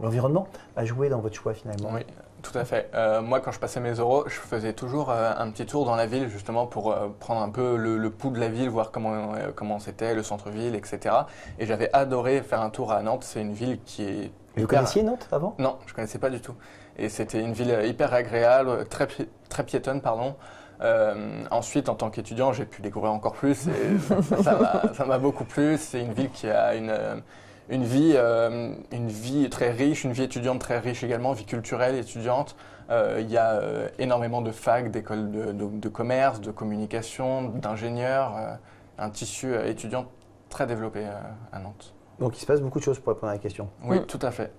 l'environnement, a joué dans votre choix finalement? Oui. Tout à fait. Moi, quand je passais mes oraux, je faisais toujours un petit tour dans la ville, justement, pour prendre un peu le pouls de la ville, voir comment c'était, le centre-ville, etc. Et j'avais adoré faire un tour à Nantes. C'est une ville qui est... Vous connaissiez Nantes avant? Non, je ne connaissais pas du tout. Et c'était une ville hyper agréable, très piétonne, pardon. Ensuite, en tant qu'étudiant, j'ai pu découvrir encore plus. Et ça m'a beaucoup plu. C'est une ville qui a une vie très riche, une vie étudiante très riche également, vie culturelle étudiante. Il y a énormément de facs, d'écoles de commerce, de communication, d'ingénieurs, un tissu étudiant très développé à Nantes. Donc il se passe beaucoup de choses pour répondre à la question. Oui, tout à fait.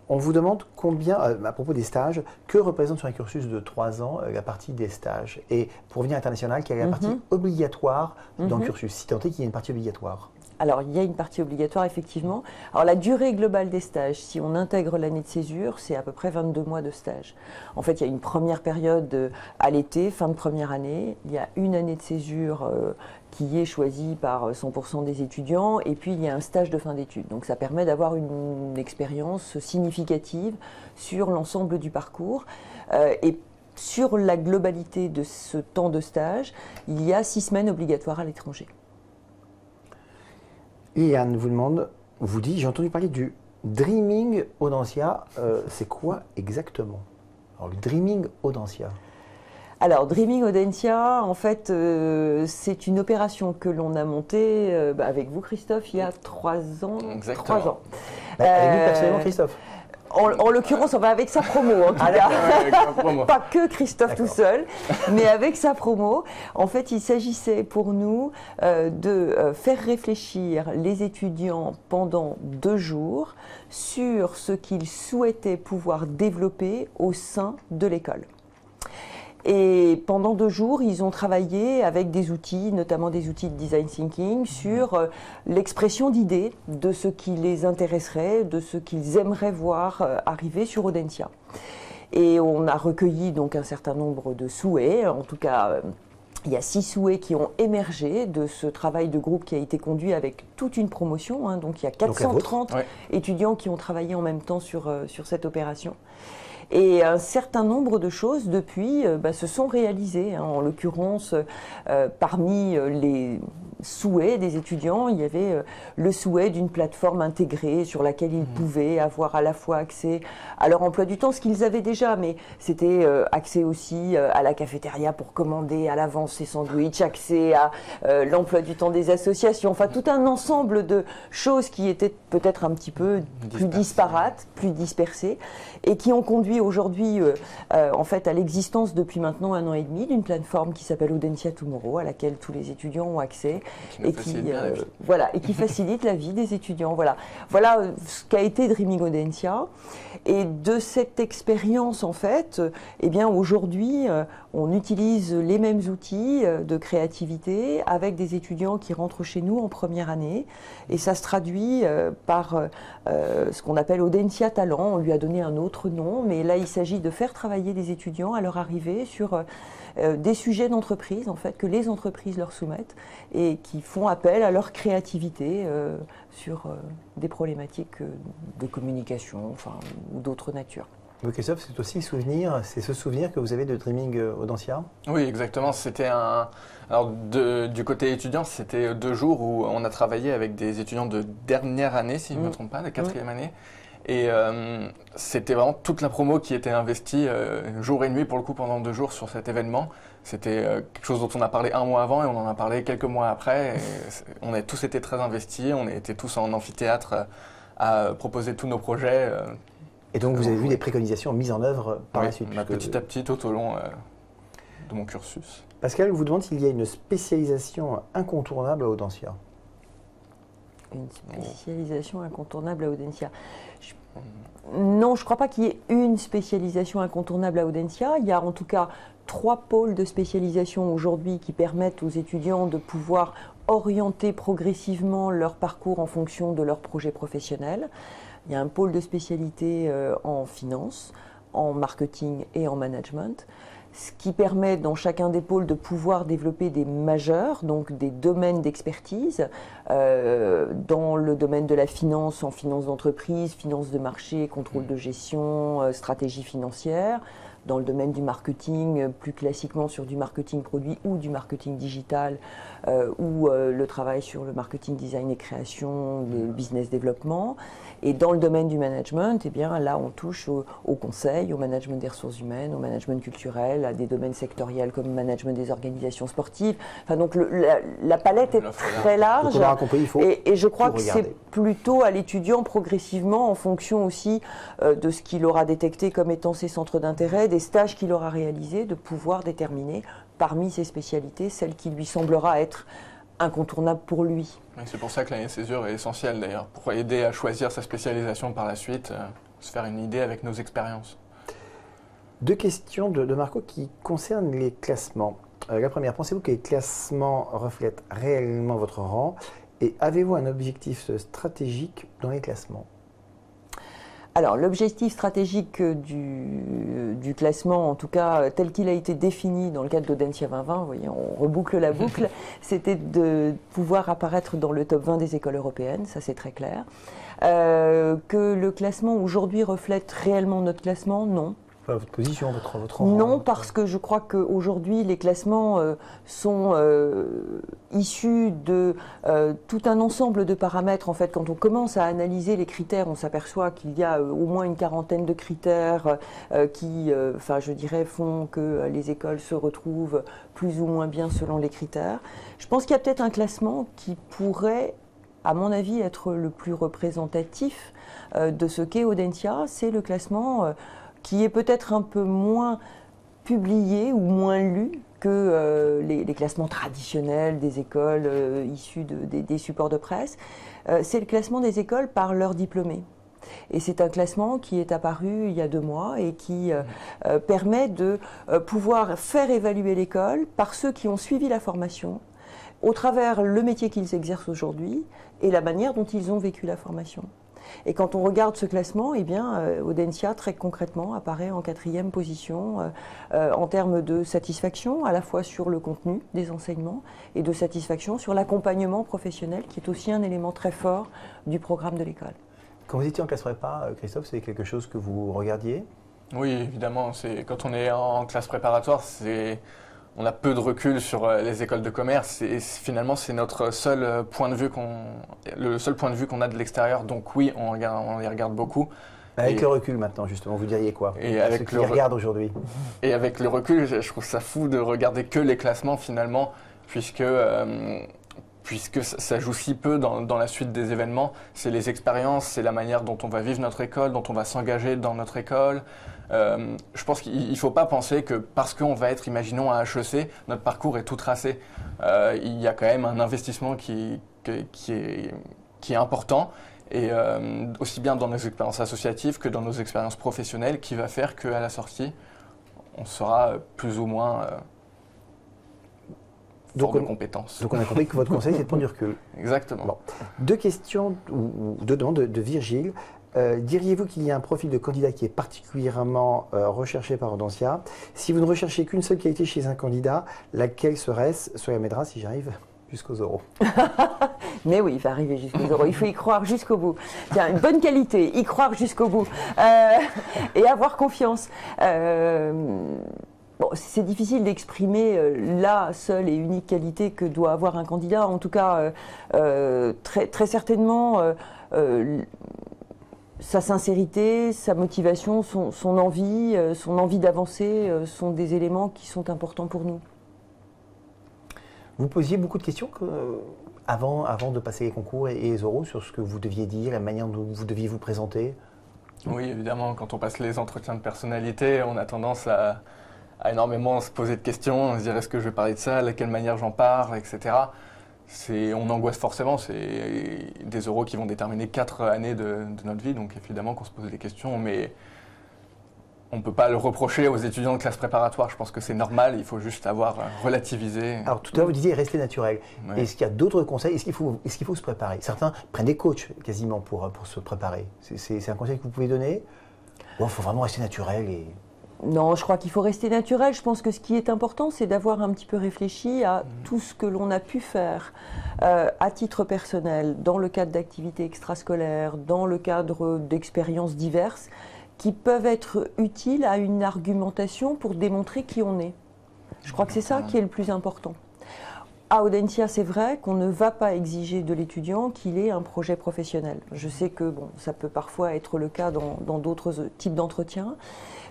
On vous demande combien, à propos des stages, que représente sur un cursus de 3 ans la partie des stages? Et pour venir international, quelle est la partie obligatoire dans le cursus, si tant est qu'il y a une partie obligatoire? Alors, il y a une partie obligatoire, effectivement. Alors, la durée globale des stages, si on intègre l'année de césure, c'est à peu près 22 mois de stage. En fait, il y a une première période à l'été, fin de première année. Il y a une année de césure qui est choisie par 100% des étudiants. Et puis, il y a un stage de fin d'études. Donc, ça permet d'avoir une expérience significative sur l'ensemble du parcours. Et sur la globalité de ce temps de stage, il y a 6 semaines obligatoires à l'étranger. Yann vous dit, j'ai entendu parler du Dreaming Audencia. C'est quoi exactement? Alors, le Dreaming Audencia. Alors, Dreaming Audencia, en fait, c'est une opération que l'on a montée avec vous, Christophe, il y a 3 ans. Exactement. 3 ans. Avec vous, personnellement, Christophe? En l'occurrence, on va avec sa promo, en tout cas. Pas que Christophe tout seul, mais avec sa promo. En fait, il s'agissait pour nous de faire réfléchir les étudiants pendant 2 jours sur ce qu'ils souhaitaient pouvoir développer au sein de l'école. Et pendant 2 jours, ils ont travaillé avec des outils, notamment des outils de design thinking, sur l'expression d'idées de ce qui les intéresserait, de ce qu'ils aimeraient voir arriver sur Audencia. Et on a recueilli donc un certain nombre de souhaits, en tout cas... il y a 6 souhaits qui ont émergé de ce travail de groupe qui a été conduit avec toute une promotion. Hein, donc il y a 430 étudiants qui ont travaillé en même temps sur cette opération. Et un certain nombre de choses, depuis, se sont réalisées. Hein. En l'occurrence, parmi les souhaits des étudiants, il y avait le souhait d'une plateforme intégrée sur laquelle ils pouvaient avoir à la fois accès à leur emploi du temps, ce qu'ils avaient déjà, mais c'était accès aussi à la cafétéria pour commander à l'avance ses sandwichs, accès à l'emploi du temps des associations, enfin tout un ensemble de choses qui étaient peut-être un petit peu plus disparates, plus dispersées, et qui ont conduit aujourd'hui en fait à l'existence depuis maintenant 1 an et demi d'une plateforme qui s'appelle Audencia Tomorrow, à laquelle tous les étudiants ont accès et qui facilite la vie des étudiants. Voilà ce qu'a été Dreaming Audencia. Et de cette expérience, en fait, eh bien aujourd'hui, on utilise les mêmes outils de créativité avec des étudiants qui rentrent chez nous en première année. Et ça se traduit par ce qu'on appelle Audencia Talent. On lui a donné un autre nom, mais là, il s'agit de faire travailler des étudiants à leur arrivée sur des sujets d'entreprise, en fait, que les entreprises leur soumettent et qui font appel à leur créativité sur des problématiques de communication ou d'autres natures. Donc Christophe, c'est aussi ce souvenir que vous avez de Dreaming Audencia? Oui, exactement. C'était alors du côté étudiant, c'était 2 jours où on a travaillé avec des étudiants de dernière année, si je ne me trompe pas, de 4e année. Et c'était vraiment toute la promo qui était investie jour et nuit pour le coup pendant 2 jours sur cet événement. C'était quelque chose dont on a parlé 1 mois avant et on en a parlé quelques mois après. On a tous été très investis, on était tous en amphithéâtre à proposer tous nos projets. Et donc vous avez vu des préconisations mises en œuvre par la suite? Petit à petit tout au long de mon cursus. Pascal vous demande s'il y a une spécialisation incontournable à Audencia. Une spécialisation incontournable à Audencia. Non, je ne crois pas qu'il y ait une spécialisation incontournable à Audencia. Il y a en tout cas 3 pôles de spécialisation aujourd'hui qui permettent aux étudiants de pouvoir orienter progressivement leur parcours en fonction de leur projet professionnel. Il y a un pôle de spécialité en finance, en marketing et en management, ce qui permet dans chacun des pôles de pouvoir développer des majeurs, donc des domaines d'expertise, dans le domaine de la finance, en finance d'entreprise, finance de marché, contrôle de gestion, stratégie financière, dans le domaine du marketing, plus classiquement sur du marketing produit ou du marketing digital, ou le travail sur le marketing design et création, le business développement. Et dans le domaine du management, eh bien, là, on touche au conseil, au management des ressources humaines, au management culturel, à des domaines sectoriels comme le management des organisations sportives. Enfin, donc la palette est très large. Donc on aura compris, il faut et je crois que c'est plutôt à l'étudiant progressivement, en fonction aussi de ce qu'il aura détecté comme étant ses centres d'intérêt, des stages qu'il aura réalisés, de pouvoir déterminer parmi ses spécialités celle qui lui semblera être incontournable pour lui. C'est pour ça que l'année césure est essentielle d'ailleurs, pour aider à choisir sa spécialisation par la suite, se faire une idée avec nos expériences. 2 questions de Marco qui concernent les classements. La première, pensez-vous que les classements reflètent réellement votre rang et avez-vous un objectif stratégique dans les classements? Alors, l'objectif stratégique du classement, en tout cas tel qu'il a été défini dans le cadre d'Audencia 2020, vous voyez, on reboucle la boucle, c'était de pouvoir apparaître dans le top 20 des écoles européennes, ça c'est très clair. Que le classement aujourd'hui reflète réellement notre classement, non. Votre position, votre rang? Non, parce que je crois qu'aujourd'hui, les classements sont issus de tout un ensemble de paramètres. En fait, quand on commence à analyser les critères, on s'aperçoit qu'il y a au moins une quarantaine de critères qui, je dirais, font que les écoles se retrouvent plus ou moins bien selon les critères. Je pense qu'il y a peut-être un classement qui pourrait, à mon avis, être le plus représentatif de ce qu'est Audencia. C'est le classement qui est peut-être un peu moins publié ou moins lu que les classements traditionnels des écoles issus des supports de presse. C'est le classement des écoles par leurs diplômés. Et c'est un classement qui est apparu il y a 2 mois et qui permet de pouvoir faire évaluer l'école par ceux qui ont suivi la formation, au travers le métier qu'ils exercent aujourd'hui et la manière dont ils ont vécu la formation. Et quand on regarde ce classement, eh bien, Audencia, très concrètement, apparaît en 4e position en termes de satisfaction, à la fois sur le contenu des enseignements et de satisfaction sur l'accompagnement professionnel, qui est aussi un élément très fort du programme de l'école. Quand vous étiez en classe prépa, Christophe, c'est quelque chose que vous regardiez? Oui, évidemment. Quand on est en classe préparatoire, on a peu de recul sur les écoles de commerce et finalement c'est notre seul point de vue le seul point de vue qu'on a de l'extérieur. Donc oui, on les regarde beaucoup. Avec le recul maintenant, justement, vous diriez quoi? Et avec ceux qui les regardent aujourd'hui. Et avec le recul, je trouve ça fou de regarder que les classements finalement, puisque puisque ça joue si peu dans la suite des événements. C'est les expériences, c'est la manière dont on va vivre notre école, dont on va s'engager dans notre école. Je pense qu'il ne faut pas penser que parce qu'on va être, imaginons, à HEC, notre parcours est tout tracé. Il y a quand même un investissement qui est important, et aussi bien dans nos expériences associatives que dans nos expériences professionnelles, qui va faire qu'à la sortie, on sera plus ou moins fort de compétences. Donc on a compris que votre conseil, c'est de prendre du recul. Exactement. Bon. Deux questions, ou deux demandes de Virgile. Diriez-vous qu'il y a un profil de candidat qui est particulièrement recherché par Audencia? Si vous ne recherchez qu'une seule qualité chez un candidat, laquelle serait-ce? Cela m'aidera si j'arrive jusqu'aux euros. Mais oui, il va arriver jusqu'aux euros. Il faut y croire jusqu'au bout. Tiens, une bonne qualité, y croire jusqu'au bout. Et avoir confiance. Bon, c'est difficile d'exprimer la seule et unique qualité que doit avoir un candidat. En tout cas, très certainement, sa sincérité, sa motivation, son envie d'avancer sont des éléments qui sont importants pour nous. Vous posiez beaucoup de questions avant de passer les concours et les oraux sur ce que vous deviez dire, la manière dont vous deviez vous présenter? Oui, évidemment, quand on passe les entretiens de personnalité, on a tendance à énormément se poser de questions, se dire est-ce que je vais parler de ça, de quelle manière j'en parle, etc. On angoisse forcément, c'est des oraux qui vont déterminer 4 années de notre vie, donc évidemment qu'on se pose des questions, mais on ne peut pas le reprocher aux étudiants de classe préparatoire. Je pense que c'est normal, il faut juste avoir relativisé. Alors tout à l'heure vous disiez rester naturel. Ouais. Est-ce qu'il y a d'autres conseils? Est-ce qu'il faut se préparer? Certains prennent des coachs quasiment pour se préparer. C'est un conseil que vous pouvez donner? Ou il faut vraiment rester naturel et... Non, je crois qu'il faut rester naturel. Je pense que ce qui est important, c'est d'avoir un petit peu réfléchi à tout ce que l'on a pu faire à titre personnel, dans le cadre d'activités extrascolaires, dans le cadre d'expériences diverses, qui peuvent être utiles à une argumentation pour démontrer qui on est. Je crois que c'est ça qui est le plus important. À Audencia, c'est vrai qu'on ne va pas exiger de l'étudiant qu'il ait un projet professionnel. Je sais que bon, ça peut parfois être le cas dans d'autres types d'entretiens.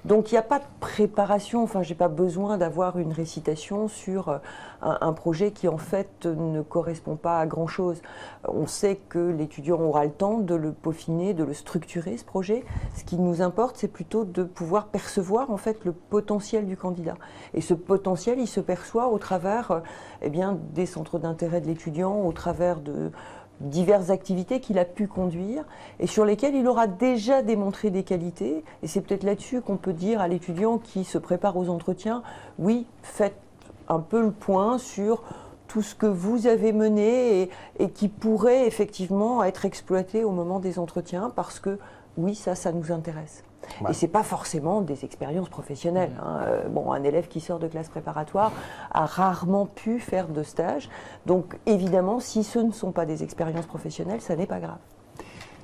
Donc il n'y a pas de préparation, enfin je n'ai pas besoin d'avoir une récitation sur un projet qui en fait ne correspond pas à grand chose. On sait que l'étudiant aura le temps de le peaufiner, de le structurer ce projet. Ce qui nous importe, c'est plutôt de pouvoir percevoir en fait le potentiel du candidat. Et ce potentiel, il se perçoit au travers des centres d'intérêt de l'étudiant, au travers de diverses activités qu'il a pu conduire et sur lesquelles il aura déjà démontré des qualités. Et c'est peut-être là-dessus qu'on peut dire à l'étudiant qui se prépare aux entretiens, oui, faites un peu le point sur tout ce que vous avez mené et qui pourrait effectivement être exploité au moment des entretiens parce que oui, ça nous intéresse. Ouais. Et ce n'est pas forcément des expériences professionnelles. Bon, un élève qui sort de classe préparatoire a rarement pu faire de stage. Donc, évidemment, si ce ne sont pas des expériences professionnelles, ça n'est pas grave.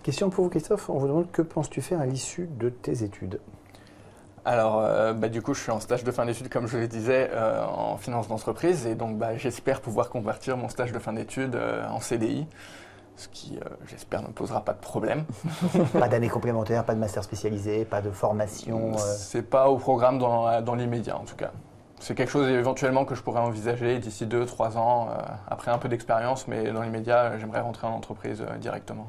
Question pour vous, Christophe. On vous demande que penses-tu faire à l'issue de tes études? Alors, du coup, je suis en stage de fin d'études, comme je le disais, en finance d'entreprise. Et donc, j'espère pouvoir convertir mon stage de fin d'études en CDI. Ce qui, j'espère, ne posera pas de problème. Pas d'année complémentaire, pas de master spécialisé, pas de formation C'est pas au programme dans l'immédiat, en tout cas. C'est quelque chose éventuellement que je pourrais envisager d'ici 2-3 ans, après un peu d'expérience, mais dans l'immédiat, j'aimerais rentrer en entreprise directement.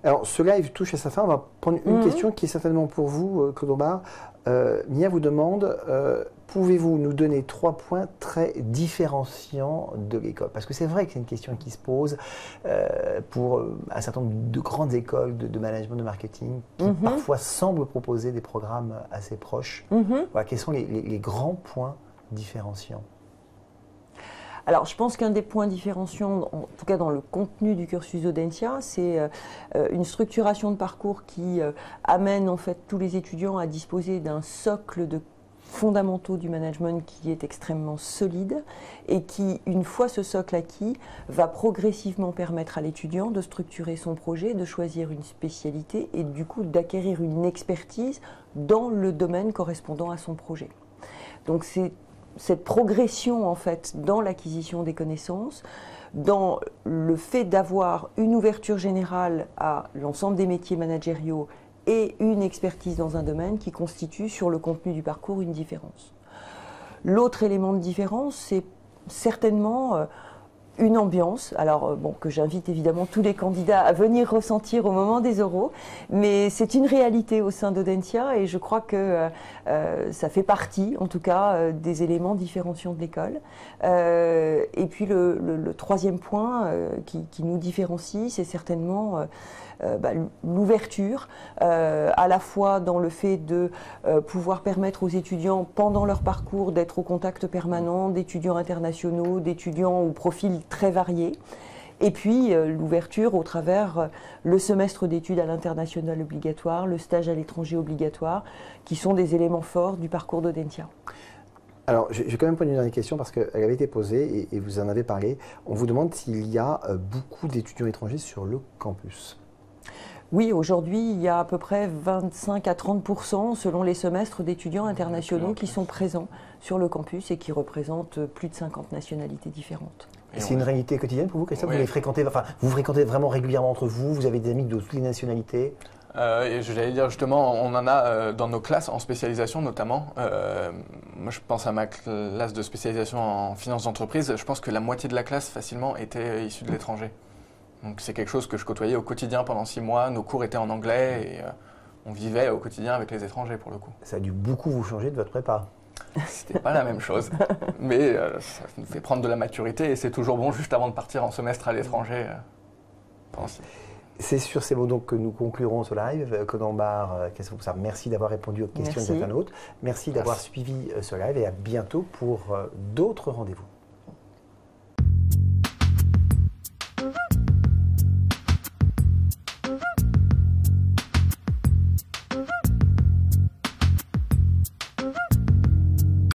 Alors, ce live touche à sa fin. On va prendre une question qui est certainement pour vous, Claude Aubard. Mia vous demande, pouvez-vous nous donner 3 points très différenciants de l'école? Parce que c'est vrai que c'est une question qui se pose pour un certain nombre de grandes écoles de management, de marketing, qui parfois semblent proposer des programmes assez proches. Voilà, quels sont les grands points différenciants? Alors, je pense qu'un des points différenciants, en tout cas dans le contenu du cursus Audencia, c'est une structuration de parcours qui amène en fait tous les étudiants à disposer d'un socle de fondamentaux du management qui est extrêmement solide et qui, une fois ce socle acquis, va progressivement permettre à l'étudiant de structurer son projet, de choisir une spécialité et du coup d'acquérir une expertise dans le domaine correspondant à son projet. Donc c'est cette progression en fait dans l'acquisition des connaissances, dans le fait d'avoir une ouverture générale à l'ensemble des métiers managériaux et une expertise dans un domaine qui constitue sur le contenu du parcours une différence. L'autre élément de différence, c'est certainement une ambiance, alors bon, que j'invite évidemment tous les candidats à venir ressentir au moment des oraux, mais c'est une réalité au sein d'Audencia et je crois que ça fait partie, en tout cas, des éléments différenciants de l'école. Et puis le troisième point qui nous différencie, c'est certainement l'ouverture, à la fois dans le fait de pouvoir permettre aux étudiants, pendant leur parcours, d'être au contact permanent d'étudiants internationaux, d'étudiants aux profils très variés, et puis l'ouverture au travers le semestre d'études à l'international obligatoire, le stage à l'étranger obligatoire, qui sont des éléments forts du parcours d'Audencia. Alors, je vais quand même poser une dernière question parce qu'elle avait été posée et vous en avez parlé. On vous demande s'il y a beaucoup d'étudiants étrangers sur le campus. Oui, aujourd'hui, il y a à peu près 25 à 30% selon les semestres d'étudiants internationaux qui sont présents sur le campus et qui représentent plus de 50 nationalités différentes. C'est une réalité quotidienne pour vous, Christophe? Oui. Vous les fréquentez, vous fréquentez vraiment régulièrement entre vous, vous avez des amis de toutes les nationalités? Et j'allais dire justement, on en a dans nos classes en spécialisation notamment. Moi, je pense à ma classe de spécialisation en finance d'entreprise. Je pense que la moitié de la classe facilement était issue de l'étranger. Donc c'est quelque chose que je côtoyais au quotidien pendant 6 mois. Nos cours étaient en anglais et on vivait au quotidien avec les étrangers pour le coup. Ça a dû beaucoup vous changer de votre prépa. C'était pas la même chose, mais ça nous fait prendre de la maturité et c'est toujours bon juste avant de partir en semestre à l'étranger. C'est sur ces mots donc que nous conclurons ce live. Conan Bar, merci d'avoir répondu aux questions des internautes. Merci d'avoir suivi ce live et à bientôt pour d'autres rendez-vous.